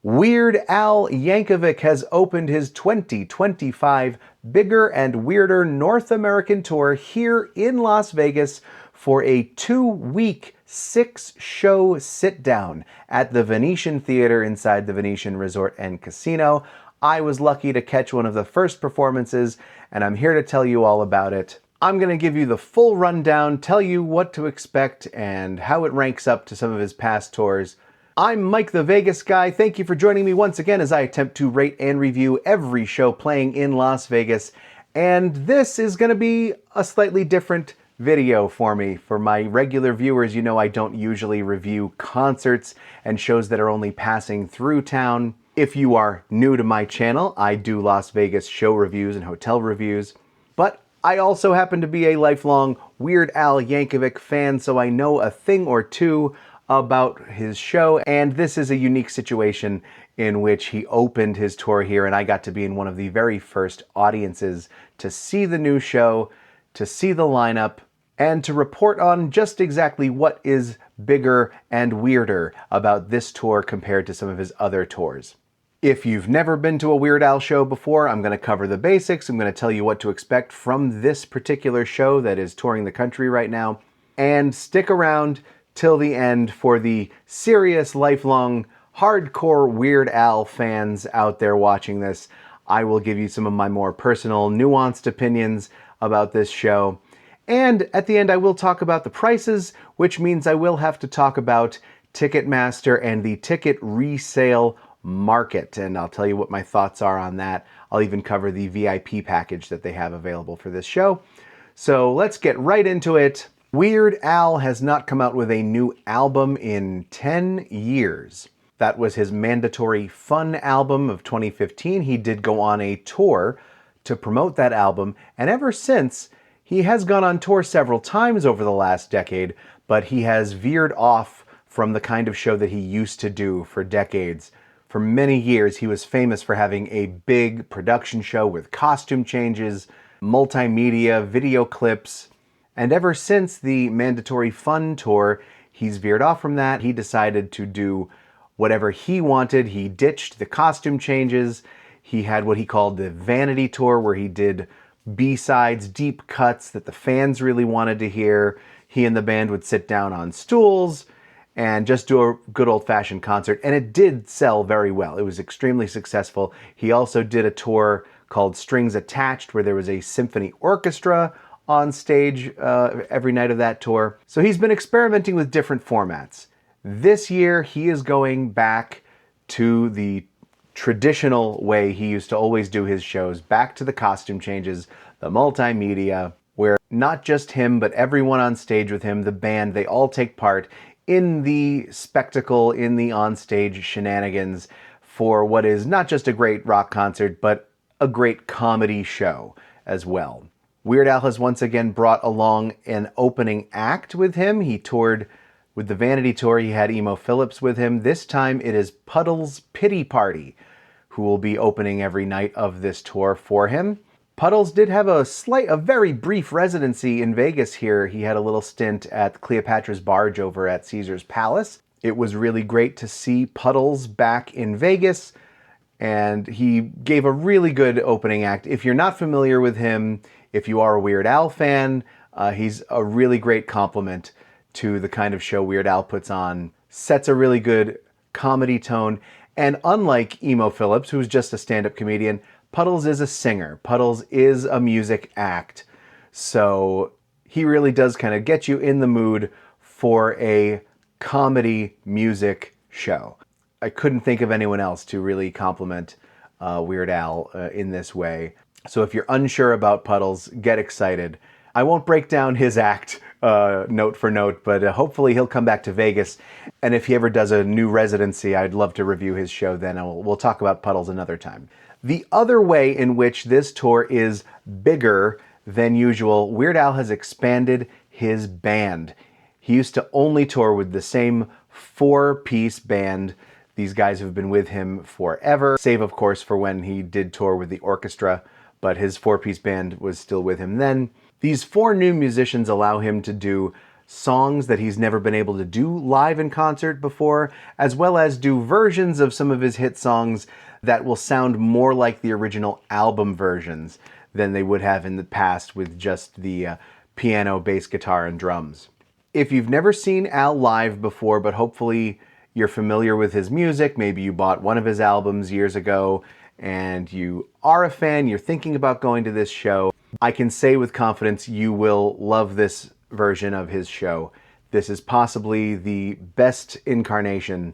Weird Al Yankovic has opened his 2025 Bigger and Weirder North American Tour here in Las Vegas for a 2-week, 6-show sit-down at the Venetian Theater inside the Venetian Resort and Casino. I was lucky to catch one of the first performances, and I'm here to tell you all about it. I'm going to give you the full rundown, tell you what to expect, and how it ranks up to some of his past tours. I'm Mike the Vegas Guy. Thank you for joining me once again as I attempt to rate and review every show playing in Las Vegas. And this is going to be a slightly different video for me. For my regular viewers, you know I don't usually review concerts and shows that are only passing through town. If you are new to my channel, I do Las Vegas show reviews and hotel reviews. But I also happen to be a lifelong Weird Al Yankovic fan, so I know a thing or two about his show, and this is a unique situation in which he opened his tour here, and I got to be in one of the very first audiences to see the new show, to see the lineup, and to report on just exactly what is bigger and weirder about this tour compared to some of his other tours. If you've never been to a Weird Al show before, I'm going to cover the basics. I'm going to tell you what to expect from this particular show that is touring the country right now, and stick around till the end for the serious, lifelong, hardcore Weird Al fans out there watching this. I will give you some of my more personal, nuanced opinions about this show. And at the end, I will talk about the prices, which means I will have to talk about Ticketmaster and the ticket resale market. And I'll tell you what my thoughts are on that. I'll even cover the VIP package that they have available for this show. So let's get right into it. Weird Al has not come out with a new album in 10 years. That was his mandatory Fun album of 2015. He did go on a tour to promote that album, and ever since, he has gone on tour several times over the last decade, but he has veered off from the kind of show that he used to do for decades. For many years, he was famous for having a big production show with costume changes, multimedia, video clips. And ever since the mandatory Fun tour, he's veered off from that. He decided to do whatever he wanted. He ditched the costume changes. He had what he called the Vanity tour, where he did B-sides, deep cuts that the fans really wanted to hear. He and the band would sit down on stools and just do a good old-fashioned concert. And it did sell very well. It was extremely successful. He also did a tour called Strings Attached, where there was a symphony orchestra on stage every night of that tour. So he's been experimenting with different formats. This year, he is going back to the traditional way he used to always do his shows, back to the costume changes, the multimedia, where not just him, but everyone on stage with him, the band, they all take part in the spectacle, in the onstage shenanigans for what is not just a great rock concert, but a great comedy show as well. Weird Al has once again brought along an opening act with him. He toured with the Vanity tour. He had Emo Phillips with him. This time it is Puddles' Pity Party, who will be opening every night of this tour for him. Puddles did have a very brief residency in Vegas here. He had a little stint at Cleopatra's Barge over at Caesar's Palace. It was really great to see Puddles back in Vegas, and he gave a really good opening act. If you're not familiar with him, if you are a Weird Al fan, he's a really great compliment to the kind of show Weird Al puts on. Sets a really good comedy tone, and unlike Emo Phillips, who's just a stand-up comedian, Puddles is a singer. Puddles is a music act. So he really does kind of get you in the mood for a comedy music show. I couldn't think of anyone else to really compliment Weird Al in this way. So if you're unsure about Puddles, get excited. I won't break down his act note for note, but hopefully he'll come back to Vegas. And if he ever does a new residency, I'd love to review his show then. We'll talk about Puddles another time. The other way in which this tour is bigger than usual, Weird Al has expanded his band. He used to only tour with the same 4-piece band. These guys have been with him forever, save of course for when he did tour with the orchestra, but his 4-piece band was still with him then. These 4 new musicians allow him to do songs that he's never been able to do live in concert before, as well as do versions of some of his hit songs that will sound more like the original album versions than they would have in the past with just the piano, bass guitar, and drums. If you've never seen Al live before, but hopefully you're familiar with his music, maybe you bought one of his albums years ago and you are a fan, you're thinking about going to this show, I can say with confidence you will love this version of his show. This is possibly the best incarnation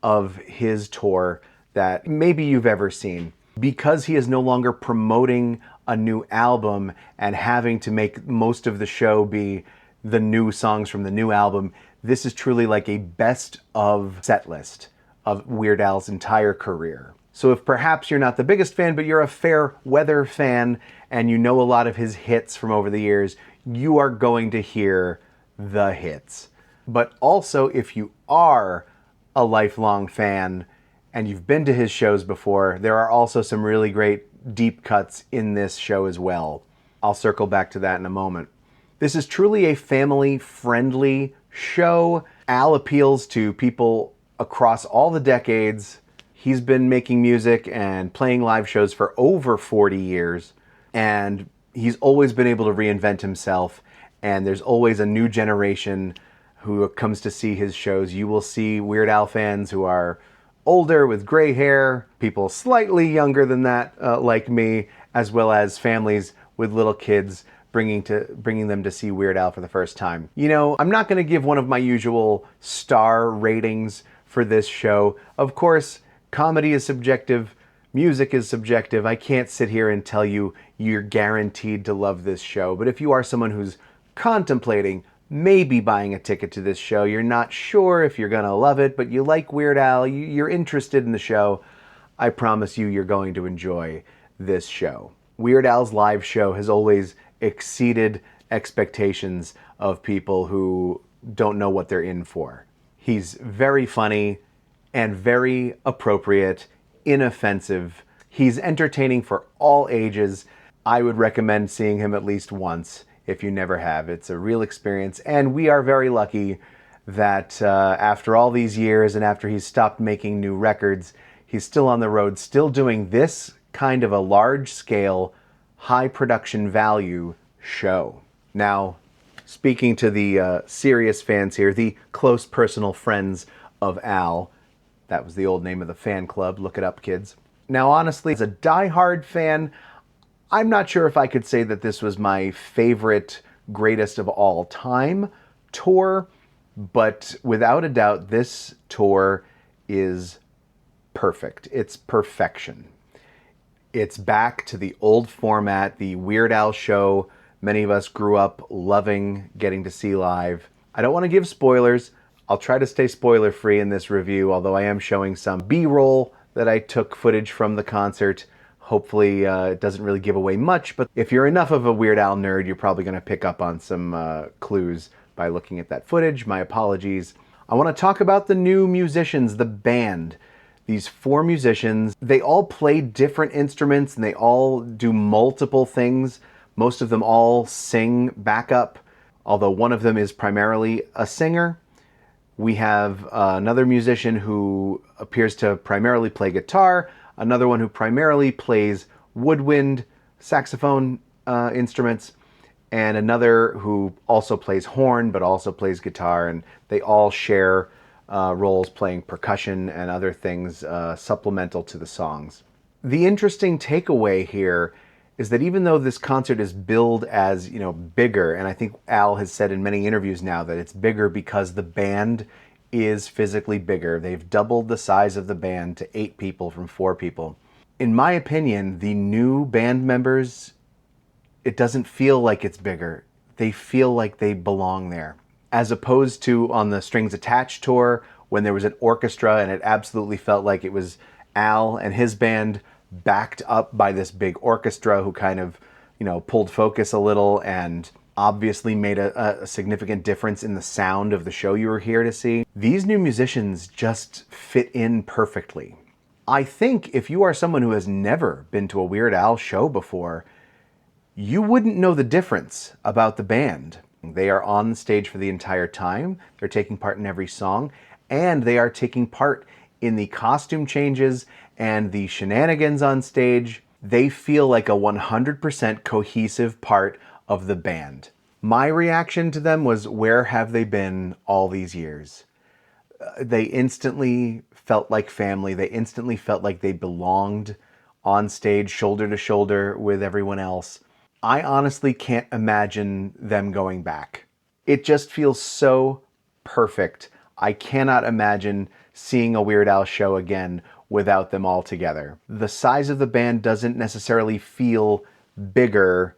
of his tour that maybe you've ever seen. Because he is no longer promoting a new album and having to make most of the show be the new songs from the new album, this is truly like a best of set list of Weird Al's entire career. So if perhaps you're not the biggest fan, but you're a fair weather fan and you know a lot of his hits from over the years, you are going to hear the hits. But also, if you are a lifelong fan and you've been to his shows before, there are also some really great deep cuts in this show as well. I'll circle back to that in a moment. This is truly a family-friendly show. Al appeals to people across all the decades. He's been making music and playing live shows for over 40 years, and he's always been able to reinvent himself, and there's always a new generation who comes to see his shows. You will see Weird Al fans who are older with gray hair, people slightly younger than that, like me, as well as families with little kids bringing them to see Weird Al for the first time. You know, I'm not going to give one of my usual star ratings for this show. Of course, comedy is subjective, music is subjective. I can't sit here and tell you you're guaranteed to love this show, but if you are someone who's contemplating maybe buying a ticket to this show, you're not sure if you're gonna love it, but you like Weird Al, you're interested in the show, I promise you, you're going to enjoy this show. Weird Al's live show has always exceeded expectations of people who don't know what they're in for. He's very funny and very appropriate, inoffensive. He's entertaining for all ages. I would recommend seeing him at least once if you never have. It's a real experience, and we are very lucky that after all these years and after he's stopped making new records, he's still on the road, still doing this kind of a large-scale, high production value show. Now, speaking to the serious fans here, the close personal friends of Al, that was the old name of the fan club, look it up, kids. Now, honestly, as a diehard fan, I'm not sure if I could say that this was my favorite, greatest of all time tour, but without a doubt, this tour is perfect. It's perfection. It's back to the old format, the Weird Al show many of us grew up loving getting to see live. I don't want to give spoilers. I'll try to stay spoiler-free in this review, although I am showing some B-roll that I took footage from the concert. Hopefully it doesn't really give away much, but if you're enough of a Weird Al nerd, you're probably going to pick up on some clues by looking at that footage. My apologies. I want to talk about the new musicians, the band. These 4 musicians, they all play different instruments and they all do multiple things. Most of them all sing backup, although one of them is primarily a singer. We have another musician who appears to primarily play guitar, another one who primarily plays woodwind, saxophone instruments, and another who also plays horn but also plays guitar, and they all share roles playing percussion and other things supplemental to the songs. The interesting takeaway here is that even though this concert is billed as, you know, bigger, and I think Al has said in many interviews now that it's bigger because the band is physically bigger. They've doubled the size of the band to 8 people from 4 people. In my opinion, the new band members, it doesn't feel like it's bigger. They feel like they belong there. As opposed to on the Strings Attached tour, when there was an orchestra and it absolutely felt like it was Al and his band backed up by this big orchestra who kind of, you know, pulled focus a little and obviously made a significant difference in the sound of the show you were here to see. These new musicians just fit in perfectly. I think if you are someone who has never been to a Weird Al show before, you wouldn't know the difference about the band. They are on the stage for the entire time. They're taking part in every song, and they are taking part in the costume changes and the shenanigans on stage. They feel like a 100% cohesive part of the band. My reaction to them was, where have they been all these years? They instantly felt like family. They instantly felt like they belonged on stage, shoulder to shoulder with everyone else. I honestly can't imagine them going back. It just feels so perfect. I cannot imagine seeing a Weird Al show again without them all together. The size of the band doesn't necessarily feel bigger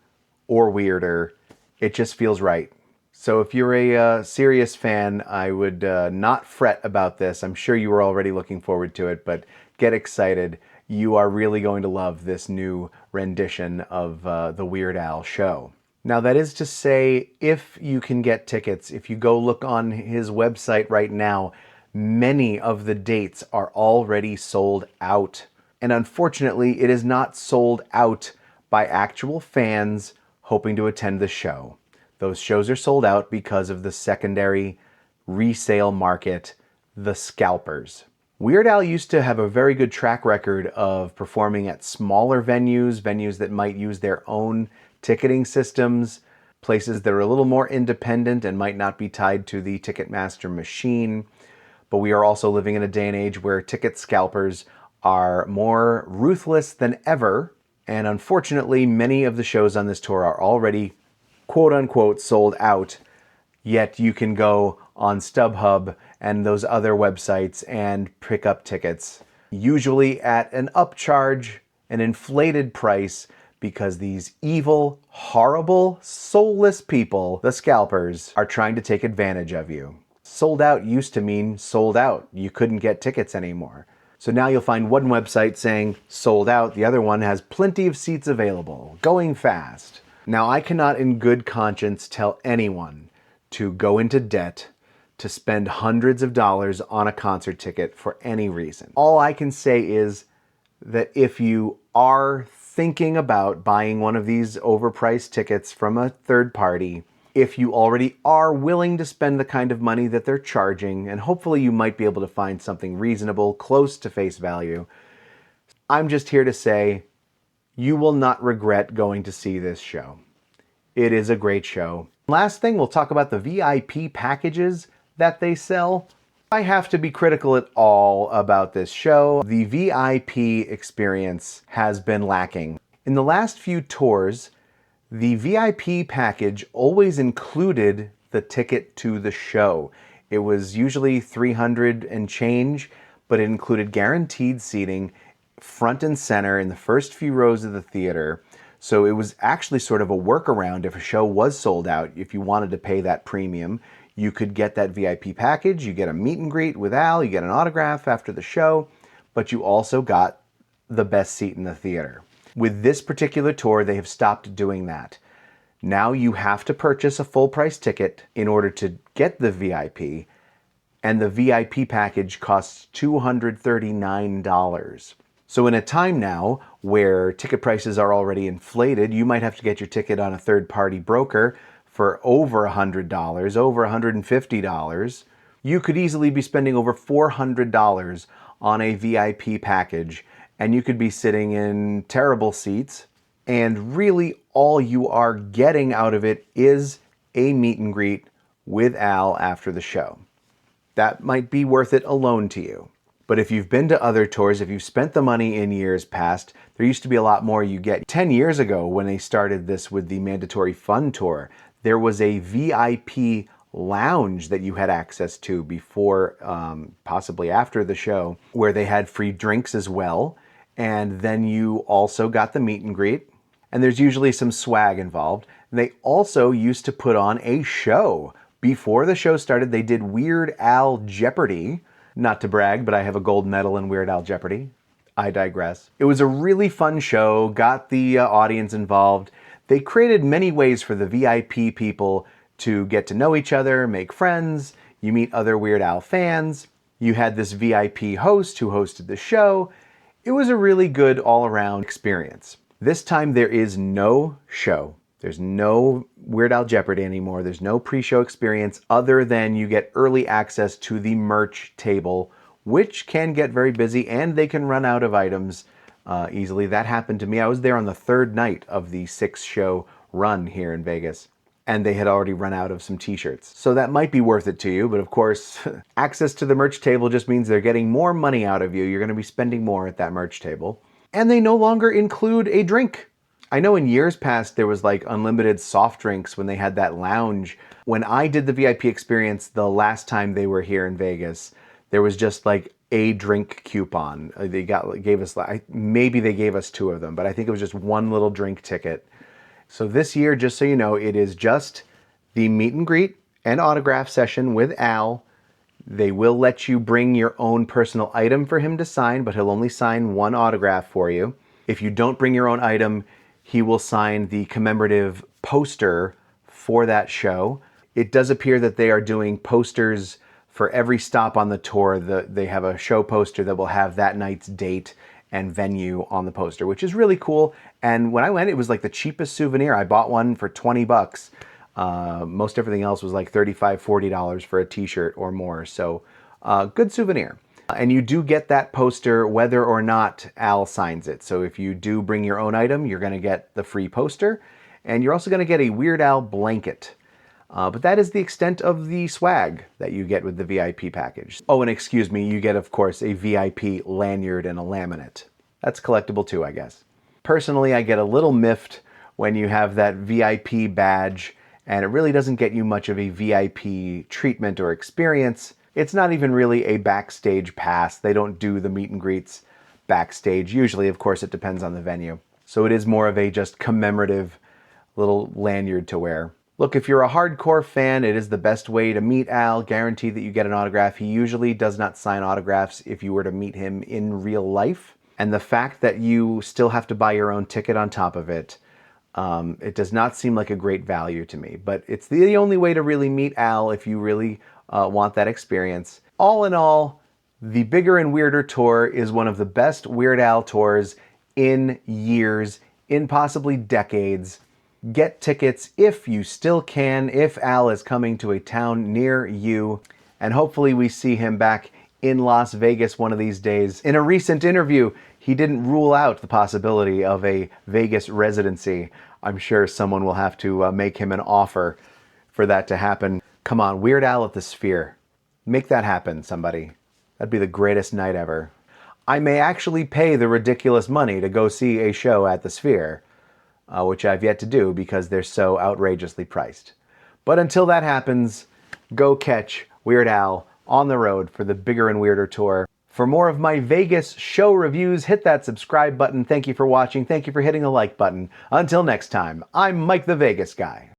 or weirder. It just feels right. So if you're a serious fan, I would not fret about this. I'm sure you were already looking forward to it, but get excited. You are really going to love this new rendition of the Weird Al show. Now, that is to say, if you can get tickets, if you go look on his website right now, many of the dates are already sold out. And unfortunately, it is not sold out by actual fans hoping to attend the show. Those shows are sold out because of the secondary resale market, the scalpers. Weird Al used to have a very good track record of performing at smaller venues, venues that might use their own ticketing systems, places that are a little more independent and might not be tied to the Ticketmaster machine. But we are also living in a day and age where ticket scalpers are more ruthless than ever. And unfortunately, many of the shows on this tour are already quote unquote sold out, yet you can go on StubHub and those other websites and pick up tickets, usually at an upcharge, an inflated price, because these evil, horrible, soulless people, the scalpers, are trying to take advantage of you. Sold out used to mean sold out. You couldn't get tickets anymore. So now you'll find one website saying sold out, the other one has plenty of seats available, going fast. Now, I cannot in good conscience tell anyone to go into debt to spend hundreds of dollars on a concert ticket for any reason. All I can say is that if you are thinking about buying one of these overpriced tickets from a third party, if you already are willing to spend the kind of money that they're charging, and hopefully you might be able to find something reasonable, close to face value, I'm just here to say, you will not regret going to see this show. It is a great show. Last thing, we'll talk about the VIP packages that they sell. I have to be critical at all about this show. The VIP experience has been lacking. In the last few tours, the VIP package always included the ticket to the show. It was usually $300 and change, but it included guaranteed seating front and center in the first few rows of the theater. So it was actually sort of a workaround if a show was sold out. If you wanted to pay that premium, you could get that VIP package. You get a meet and greet with Al, you get an autograph after the show, but you also got the best seat in the theater. With this particular tour, they have stopped doing that. Now you have to purchase a full price ticket in order to get the VIP, and the VIP package costs $239. So in a time now where ticket prices are already inflated, you might have to get your ticket on a third-party broker for over $100, over $150. You could easily be spending over $400 on a VIP package, and you could be sitting in terrible seats, and really all you are getting out of it is a meet and greet with Al after the show. That might be worth it alone to you. But if you've been to other tours, if you've spent the money in years past, there used to be a lot more you get. 10 years ago, when they started this with the Mandatory Fun Tour, there was a VIP lounge that you had access to before, possibly after the show, where they had free drinks as well. And then you also got the meet and greet. And there's usually some swag involved. And they also used to put on a show. Before the show started, they did Weird Al Jeopardy. Not to brag, but I have a gold medal in Weird Al Jeopardy. I digress. It was a really fun show, got the audience involved. They created many ways for the VIP people to get to know each other, make friends. You meet other Weird Al fans. You had this VIP host who hosted the show. It was a really good all-around experience. This time there is no show. There's no Weird Al Jeopardy anymore. There's no pre-show experience other than you get early access to the merch table, which can get very busy and they can run out of items easily. That happened to me. I was there on the third night of the 6-show run here in Vegas, and they had already run out of some t-shirts. So that might be worth it to you, but of course, access to the merch table just means they're getting more money out of you. You're going to be spending more at that merch table. And they no longer include a drink. I know in years past there was like unlimited soft drinks when they had that lounge. When I did the VIP experience the last time they were here in Vegas, there was just like a drink coupon. They gave us, maybe they gave us 2 of them, but I think it was just one little drink ticket. So this year, just so you know, it is just the meet and greet and autograph session with Al. They will let you bring your own personal item for him to sign, but he'll only sign 1 autograph for you. If you don't bring your own item, he will sign the commemorative poster for that show. It does appear that they are doing posters for every stop on the tour. They have a show poster that will have that night's date and venue on the poster, which is really cool. And when I went, it was like the cheapest souvenir. I bought one for 20 bucks. Most everything else was like $35, $40 for a t-shirt or more. So good souvenir. And you do get that poster whether or not Al signs it. So if you do bring your own item, you're going to get the free poster. And you're also going to get a Weird Al blanket. But that is the extent of the swag that you get with the VIP package. Oh, and excuse me, you get, of course, a VIP lanyard and a laminate. That's collectible too, I guess. Personally, I get a little miffed when you have that VIP badge, and it really doesn't get you much of a VIP treatment or experience. It's not even really a backstage pass. They don't do the meet and greets backstage. Usually, of course, it depends on the venue. So it is more of a just commemorative little lanyard to wear. Look, if you're a hardcore fan, it is the best way to meet Al. Guaranteed that you get an autograph. He usually does not sign autographs if you were to meet him in real life. And the fact that you still have to buy your own ticket on top of it, it does not seem like a great value to me. But it's the only way to really meet Al if you really want that experience. All in all, the Bigger and Weirder tour is one of the best Weird Al tours in years, in possibly decades. Get tickets if you still can, if Al is coming to a town near you. And hopefully we see him back in Las Vegas one of these days. In a recent interview, he didn't rule out the possibility of a Vegas residency. I'm sure someone will have to make him an offer for that to happen. Come on, Weird Al at the Sphere. Make that happen, somebody. That'd be the greatest night ever. I may actually pay the ridiculous money to go see a show at the Sphere, which I've yet to do because they're so outrageously priced. But until that happens, go catch Weird Al on the road for the Bigger and Weirder tour. For more of my Vegas show reviews, hit that subscribe button. Thank you for watching. Thank you for hitting the like button. Until next time, I'm Mike the Vegas Guy.